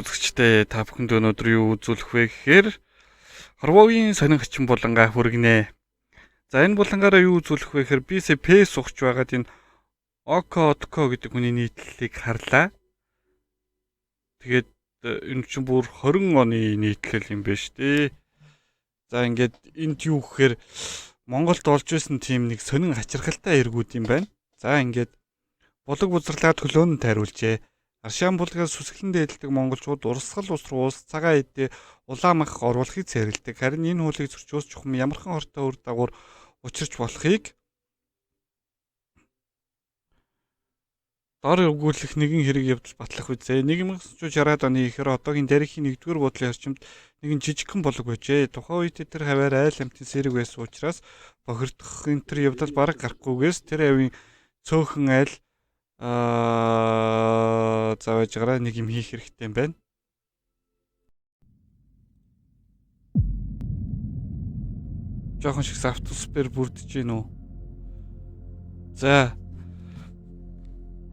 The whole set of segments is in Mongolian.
үзэгчдээ та бүхэнд өнөөдөр юу үзүүлэх вэ гэхээр хорвоогийн сонин хачин булангаа хүргэнэ. За энэ булангаараа юу үзүүлэх вэ гэхээр би PS ухж байгаад энэ Окотко гэдэг хүний нийтлэлийг харлаа. Тэгээд энэ чинь бүр 20 оны нийтлэл юм байна шүү дээ. За ингээд энд юу гэхээр Монголд олж исэн тийм нэг сонин хачирхалтай эргүүд юм байна. За ингээд булаг бузарлаа төлөөнд тайруулжээ. Аршаан булгаас сүсгэлэн дээдэлдэг монголчууд урсгал ус руу ус цагаан эдээ улаан мах оруулахыг цээрэлдэг. Харин энэ хуулийг зөрчөөс чухам ямархан хортой үр дагавар учирч болохыг дор өгүүлэх нэгэн хэрэг явдал батлах үзээ. 1960-аад оны ихэр одоогийн дарихийн 1-р буудлын орчимд нэгэн жижигхэн булаг байжээ. Тухайн үед тэр хаваар айл амтын сэрэг байсан учраас бохирдох энэ төр явдал бараг гарахгүйгээс тэр авийн цөөхөн айл зааваж гараа нэг юм хийх хэрэгтэй юм байна. Жохон шиг автоспер бүрдэж гин үү. За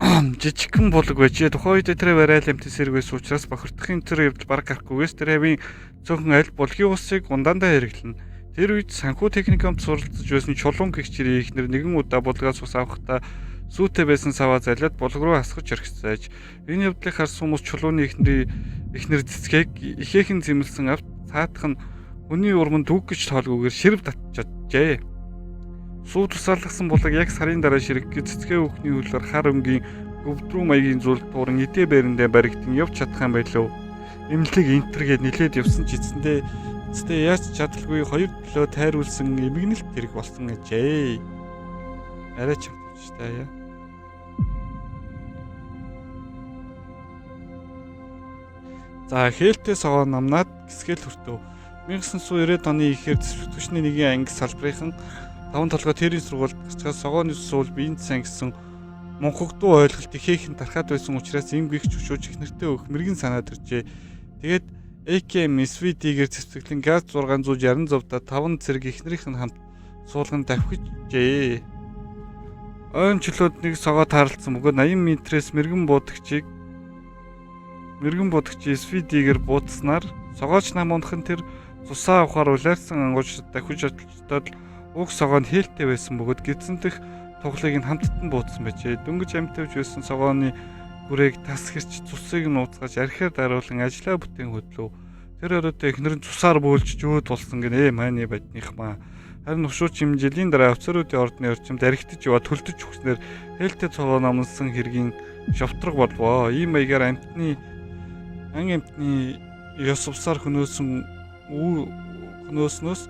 жижигхэн булаг байжээ. Тухайн үед тэр айл амтын сэрэг байсан учраас бохирдохын тэр явдал бараг гарахгүйгээс тэр авийн цөөхөн айл булгийн усыг ундаандаа хэрэглэнэ. Тэр үед санхүү техникумд суралцж байсан чулуун гэгчрийн ихнэр нэгэн удаа булгаас ус авахдаа зүйтэй байсан саваа залиад булг руу асгаж орхицээж. Энэ явдлыг харсан хүмүүс чулууны ихнэр цэцгийг ихээхэн зэмлсэн авт цаатах нь хүний урманд үг гэж тоолгүйгээр ширв татчихжээ. Сүү тусаалгасан булаг яг сарын дараа ширхгээ цэцгээ өөхний хөлөөр хар өнгийн өвдрүү маягийн зүйл тууран эдээ байрандаа баригдсан явж чадах юм байлоо. Эмнэлэг энтергээд нилээд явсан ч эцэндээ яаж чадалгүй хоёр төлөө тайруулсан эмгэнэлт хэрэг болсон гэжээ. Арай ч яа. За хээлтэй согоо намнаад гисгэл хүртв. 1990-ад оны ихээр төсвийн нэгэн анги салбарынхан 5 толгой тэрийн сургуульд гарчгаад согооны суул биеийн сан гэсэн монхогдуу ойлголт ихээхэн тархаад байсан учраас им гихч өшөөж их нэртэй өөх мэрэгэн санаад иржээ. Тэгээд AKM SVD-гээр цэцэглэн газ 660 зовда 5 зэрэг ихнэрийнх нь хамт суулган давхижээ. Ойн чөлөөд нэг согоо таарлцсан бөгөөд 80 м-с мэрэгэн буудагч SVD-гээр буудснаар согооч нам унах нь тэр цусаа авахар улайрсан ангуучдад дахиж одлцдод уг согоо нь хээлтэй байсан бөгөөд гидсэнтэх туглыг нь хамттан буудсан байжээ. Дөнгөж амьтавж байсан согооны бүрээг тас хэрч цусыг нь ууцгаж архиар даруулан ажлаа бүтээн хөдлөв. Тэр оройтой эхнэр нь цусаар бөөлж жөөд болсон гинэ мааны бадных маа. Харин ушууч юм жилийн дараа офицеруудын ордны орчимд архитаж яваа төлдөж өгснээр хээлтэй цогоо намнсан хэргийн шовтрог болвоо. Ийм маягаар амтны ёс усаар хөнөөснөөс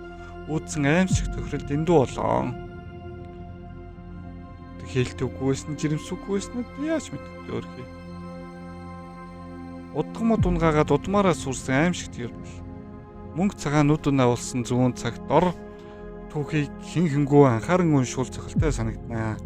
үүдсэн аимшиг тохирол дэндүү болоо. Хээлтэй үгүйсэн жирэмсүгүйсэн нь яаж мэдвэ өөрхий. Удгамд унгаагаад удмаараа сүрсэн аимшигт явдал. Мөнгө цагаан нүд унаа болсон зүүн цагт дор түүхийг хингүү анхааран уншуул цохилтой санагданаа.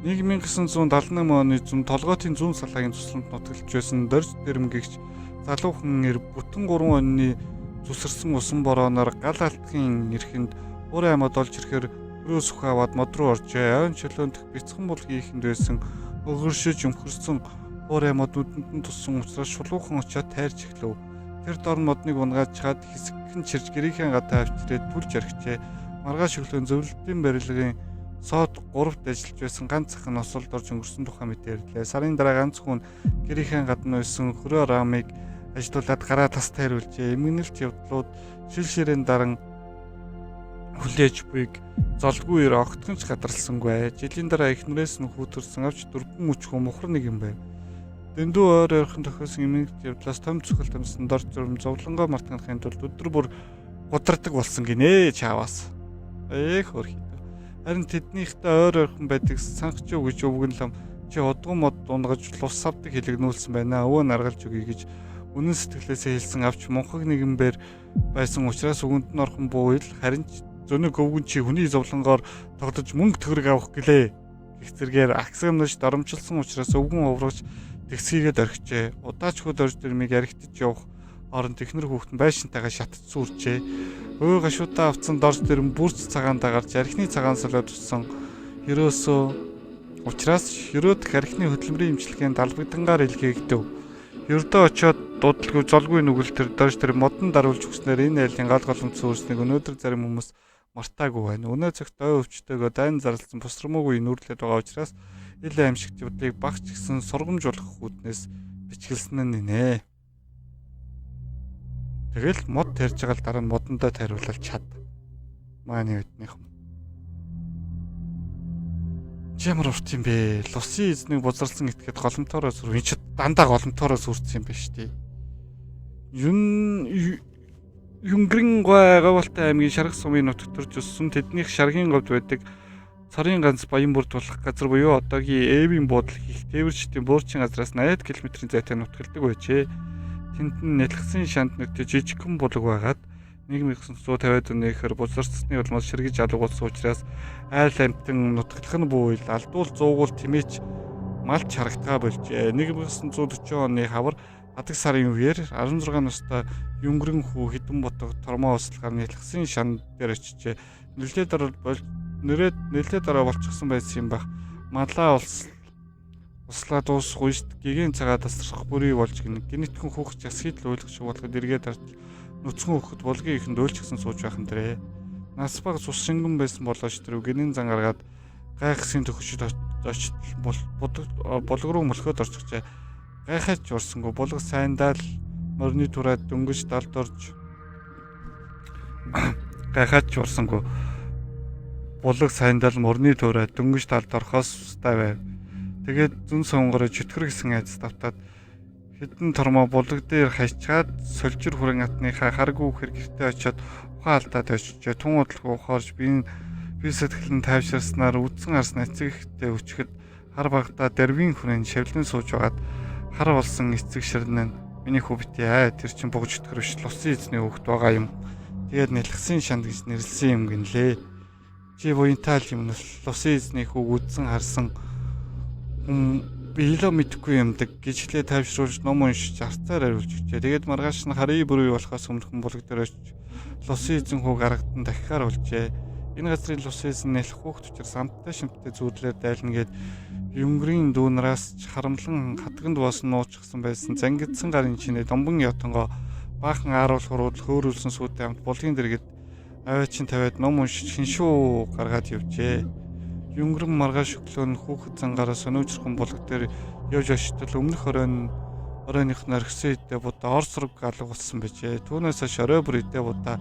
1978 оны толгойтын зүүн салаагийн тусланд нутгалж байсан дорж дэрэмгэгч залуухан нэр бүтэн 3 оны зүсэрсэн усан борооноор гал алтхын эрхэнд уран амьд олж ирэхээр өрөөс өх аваад мод руу оржээ. Ойн чөлөөнд бяцхан булгийн ихэнд байсан өгөршөж өмхөрсөн уран амьд нүдэнд туссан учраас шулуухан очоод тайрч эхлэв. Тэр дор модныг унгааж чад хэсэгхэн чирж гэрийнхэн гадаа авчирээд түлж орхижээ. Маргааш өглөө зөвлөлтийн барилгын сод 3-т ажиллаж байсан ганц ах нь осолд орж өнгөрсөн тухай мэдээрлээ. Сарын дараа ганц хүн гэрийнхэн гадна байсан хөрөө рамыг ажилуулад гараа тас тайруулжээ. Эмгэнэлт явдлууд шилширэн даран хүлээж буйг золгүй ир огтхонч гадарлсангүй. Жилийн дараа эхнэрээс нь хүүтэрсэн авч дөрвөн мөчхөө мухар нэг юм байв. Дэндүү ойр ойрхон тохиосон эмгэнэлт явдлаас том цохилт амьсан дор зурм зовлонгоо мартахын тулд өдөр бүр гудрадаг болсон гинэ чааваас. Хөрхий. Харин тэднийхтэй ойр ойрхон байдаг санхч юу гэж өвгөнлөм чи удган мод дунгаж лус савдаг хэлэгнүүлсэн байна. Өвөө наргалж өгье гэж үнэн сэтгэлээсээ хэлсэн авч мунхаг нэгэнбэр байсан учраас өгөнд нь орхон буул харин зөнөг өвгөн чи хүний зовлонгоор тогтож мөнгө төгрөг авах гэлээ. Гэх зэргээр агсамнаж дарамжилсан учраас өвгөн оврогч тэгсгийгээд орхижээ. Удаачгүй дорж дэрмийг архитаж явах оронд ихнэр хүүхэд нь байшинтайгаа шатцсан үржээ. Өө гашуудаа авцсан дорж дэрм бүрц цагаандаа гарч архины цагаан солиод туссан хөрөөсөө учраас хөрөөдөх архины хөдөлмөрийн имчилгээнд албагдангаар илгэээгдэв. Ердөө очиод дуудлагүй золгүй нүгэл тэр доош тэр модон даруулж өгснээр энэ айлын гал голомт suurсныг өнөөдөр зарим хүмүүс мартаагүй байна. Өнөө цагт ой өвчтөөгөө дайн зарласан босромоогүй нүүрлээд байгаа учраас ил аимшигтуудыг багч гисэн сургамжуулах үүднээс бичгэлсэн нь нэ. Тэгэл мод тарьж байгаа л дараа нь модондоо тариулал чад. Мааны үднийх юм. Ямар урт юм бэ? Лусын эзнийг бузарлсан этгээд голомтоороо сүр. Энд ч дандаа голомтоороо сүрсэн юм байна шүү дээ. Юнгрин гавалтай аймгийн шарах сумын нутагт төрж өссөн тэднийх шаргийн говьд байдаг царын ганц баян бүр тулах газар буюу одоогийн Эвийн буудлын их тээвэрчдийн буурчин газраас 80 км-ийн зайтай нутгалдаг байжээ. Тэнд нь нэлгсэн шанд нэгт жижигхэн булаг байгаад 1950-ад өнөөхөр бузарсны улмаас ширгэж алгуулсан учраас айл амтан нутгалах нь буйл алдуул зуугуул тэмээч малч харагдгаа болжээ. 1940 оны хавар адаг сарын үеэр 16 настай Юнгрин хүү хідэн ботог тормоо услахаар нэлгсэн шанд дээр очижээ. Нэлээд дараа болчихсон байсан юм баг. Малаа услаа дуусгүй шүү дээ. Гэгийн цагаа тасрах бүрий болж гинэтхэн хүүхд засхийд л ойлгох шиг болгоод эргээд арч нүцгэн хөхөд булгийн ихэнд өөлчихсөн сууж байхан дэрэ. Нас баг цус шингэн байсан болооч тэр гинэн зан гаргаад гайхсын төгсөд очиж булг руу мөлхөд орчихжээ. Гайхаж урсангүй булг сайндаа л морины тураад дөнгөж далд орж гайхаж урсангүй булг сайндаа л морины тураад дөнгөж далд орохоос устай байв. Тэгээд зүн сонгороо чөтгөр гисэн айц давтаад хэдэн тормоо булаг дээр хаяцгаад солжир хүрэн атныхаа харгүй хэр гэртээ очиод ухаан алдаад очижээ. Тун удалгүй ухаарж би сэтгэлэн тайвширснаар үдсэн харсна эцэг ихтэй өчгөд хар багтаа дэрвийн хүрэн шавлын сууж байгаад хар болсон эцэг ширнэн миний хүү битээ тэр чин бугж өтгөр биш лусын эзний хөвгт байгаа юм. Тэгээд нэлгсэн шанд гэж нэрлсэн юм гинлээ. Чи буянтаал юм лусын эзний хүү үдсэн харсан биело мэдхгүй юмдаг гिचлээ тайвшруулж ном уншиж арцаар ариулж өгчээ. Тэгээд маргааш нь харийн бүрий болохоос өмнөхөн булаг дээр очиж лусын эзэн хүү гарагдан дахихаар болжээ. Энэ газрын лусын эзэн нэлэх хүүхд учраас амттай шимттэй зүудлээр дайлна гээд Юнгрийн дүүнараас ч харамлан хатганд боосон нуучихсан байсан зангидсан гарын чинээ домбон ятангоо баахан ааруул хурууд хөөрүүлсэн сүйтэй амт булгийн дэргэд аваачин тавиад ном уншиж хиншүү гаргаад явжээ. Юнгрэн маргааш өглөө нь хүүхэд зангаараа сониучрхан булаг дээр явж очтол өмнөх оройных нь орхисон идэ будаа ор сураг алга болсон байжээ. Түүнээс хойш орой бүр идэ будаа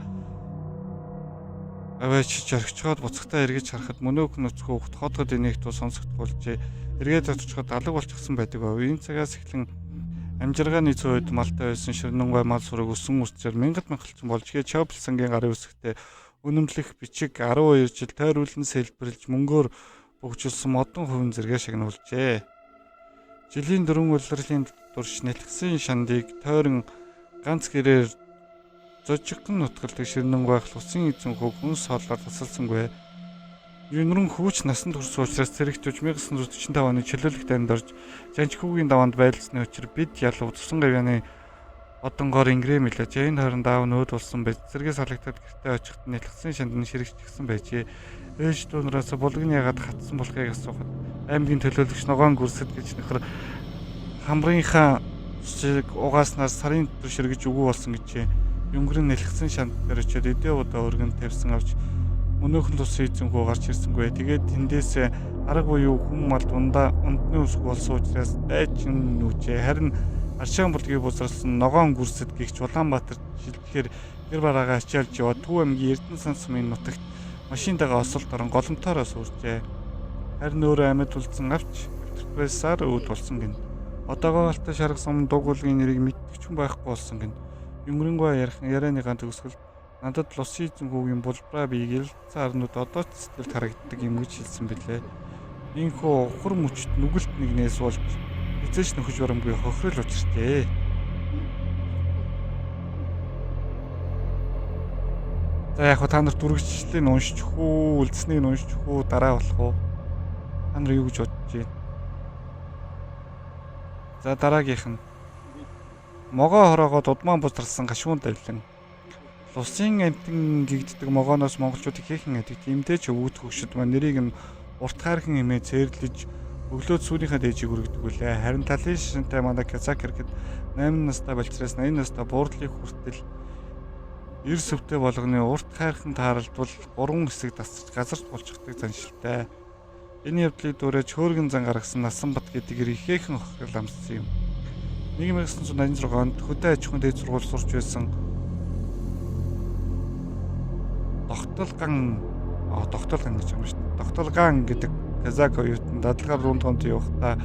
аваачиж орхичоод буцагтаа эргэж харахад мөнөөх нөцгөө хүүхэд хотод энийг туу сонсогдуулжээ. Эргээд очиход алга болчихсон байдаг бав. Энэ цагаас эхлэн амжиргааны цөөхд малтай байсан ширнэнгуй мал сураг өсөн үрцээр мянгат мянгалцсан болжгээ. Чавлсангийн гарын үсгтээ үнэмлэх бичиг 12 жил тойруулан сэлбэрлж мөнгөөр бөгжүүлсэн модон хувин зэрэгэ шагнуулжээ. Жилийн дөрвөн улирлын дурш нэлгсэн шандыг тойрон ганц гэрээр зожигхан нутгалдаг ширнэнгуй лусын эзэн хөө хүн соолоор тасалсангүй. Юнрэн хүүч насанд хүрсэн учраас зэрэгтүүж 1945 оны чөлөөлөх дайнд орж Жанчхүүгийн даваанд байлцсны учир бид ялуу Цусан гавьяаны одонгоор ингрэм илээ. Энэ хооронд аав нөөд болсон байж зэрэгээс салгатад гэртээ очихд нэлгсэн шандны ширэгчсэн байжээ. Ээж дүүнээс булгын ягаад хатсан болохыг асуухад аймгийн төлөөлөгч ногоон гүрсэд гэж нөхөр хамрынхаа цэцэг угааснаар сарын дотор ширгэж өгөө болсон гэжээ. Юнгрэн нэлгсэн шанд дээр очиод өдөө удаа өргөн тавьсан авч өнөөхөн лусын эзэн хүү гарч ирсэнгүй. Тэгээд тэндээсээ арга буюу хүн мал дундаа өндний үсг болсон учраас дайчин нүчээ. Харин Аршаан булгийн бузарлсан ногоон гүрсэд гихч Улаанбаатар шилжихээр гэр бараагаа ачаалж яваад Төв аймгийн Эрдэнэ сан сумын нутагт машинтайгаа осолд орон голомтоороо сүржээ. Харин өөрөө амьд үлдсэн авч экспрессаар үүд болсон гин. Одоогоо алтай шарах сум дугуулгын нэрийг мэддэг ч байхгүй болсон гин. Юнгрэнгуй ярианыгаа төгсгөл надад лусын эзэн хүүгийн булбраа биегээл цаарнууд одоо ч сэтгэл харагддаг юм гэж хэлсэн билээ. Инхүү ухар мөчт нүгэлт нэгнээс болж эцэш нөхөж барамгүй хохирол учирчээ. За яг та нарт дүргчлэлийг уншчих уу, үлдснийг уншчих уу, дараа болох уу? Та нар юу гэж бодож байна? За дараагийнх нь могоо хороогоо дудмаан бузарлсан гашуун давлин. Лусын амтан гэгддэг могооноос монголчуудыг хийхэн адигт эмдээч өвгөт хөгшөд маань нэрийг нь урт хайрхан хэмээн цээрлэж өглөө сүүнийхээ дээжийг өргөдөг үлээ. Харин талын шишинтэй манай Казак ирэхэд 8 настай болчроос 80 настай буурлыг хүртэл эрс өвтэй болгоны урт хайрхан тааралдвал 3 хэсэг тасч газарт булчихдаг заншилтай. Энэ явдлыг дүүрэж хөөргөн зан гаргасан Насанбат гэдгээр ихээхэн охирол амссан юм. 1986 онд хөдөө аж ахуйн дээд сургууль сурч байсан Тогтолган гэж юм шүү дээ. Тогтолган гэдэг Казак оюутан дадлага руу донд явахдаа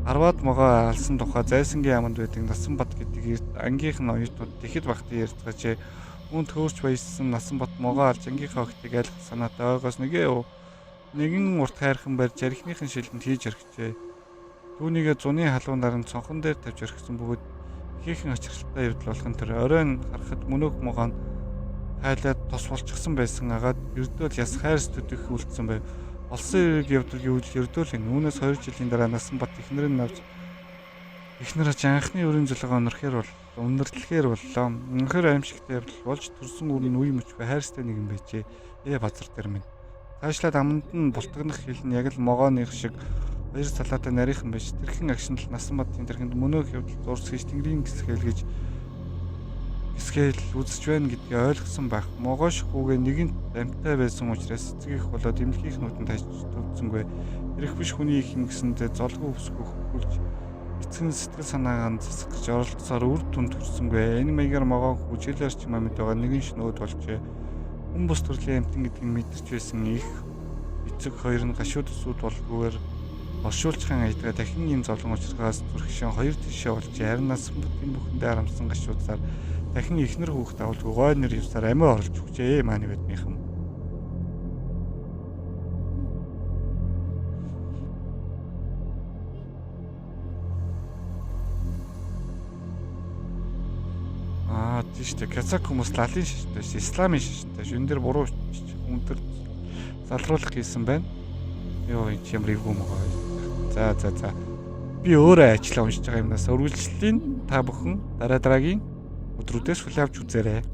10-аад могоо алсан тухай Зайсангийн яманд байдаг Насанбат гэдэг ангийнх нь оюутнууд тэгэхэд багтаа ярьцгаажээ. Үүнд хөөрч баяссан Насанбат могоо алж ангийнхаа охтыг айлах санаатай ойгоос нэгэн урт хайрхан барьж архиныхын шилдэнд хийж орхижээ. Түүнийгээ зуны халуунаар нь цонхон дээр тавьж орхисон бөгөөд ихээхэн очирхалтай явдал болох нь тэр оройн харахад мөнөөх могоо хайлаад тос болчихсон байсан агаад ердөөл яс хайрс төдөх үлдсэн байв. Олсон эрэг явдал гэвэл ердөөл энэ үүнээс 2 жилийн дараа Насанбат эхнэр нь авч эхнэр анхны өрийн зөлгөө үнэрлэхээр боллоо. Үнэхээр аимшигтай явдал болж төрсөн үр нь үе мөчгүй хайрстай нэгэн байжээ. Базар дээр минь. Цаашлаад аманд нь бултгнах хил нь яг л могооных шиг хоёр салаатай нарийнхан байж тэрхэн агшинтал Насанбатын тэрхэнд мөнөөх явдал зурсгийж тэнгэрийн гисгээл үзэж байна гэдгийг ойлгосон байх. Могоо шихүүгээ нэгэнт амьтаа байсан учраас эцэг их болоод эмнэлгийнх нүдэнд тажиж төвцөнгөө. Ирэх биш хүний их ингэсэндээ золгүй өсгөх хүлж эцэг нь сэтгэл санаагаа засах гэж оролцсоор үр дүнд хүрсэнгүй. Энэ маягаар могоо хүчээлэрч амьд байгаа нэгэн шнөөд болжээ. Хүн бус төрлийн амьтан гэдгийг мэдэрч байсан их эцэг хоёр нь гашууд усуд болгүйгээр оршуулчхан аядгаа дахин ийм зовлон учрахаас зүрхшин хоёр тишээ болжээ. Харин Насанбатын бүхэндээ харамсан гашуудсаар дахин ихнэр хүүхд авалт гой нэр явсаар амиа орлож өгчээ маань байдмийнхан. Тийштэй Казак хүмүүс лалын шиштэй, исламын шиштэй. Шүн дээр буруу хүндөр залруулах хийсэн байна. Йоо энэ ямар эвгүй мөгөө. За. Би өөрөө ажиллаа уншиж байгаа юмнаас үргэлжлэлийн та бүхэн дараагийн өдрүүдээс хүлээвч үзээрэй.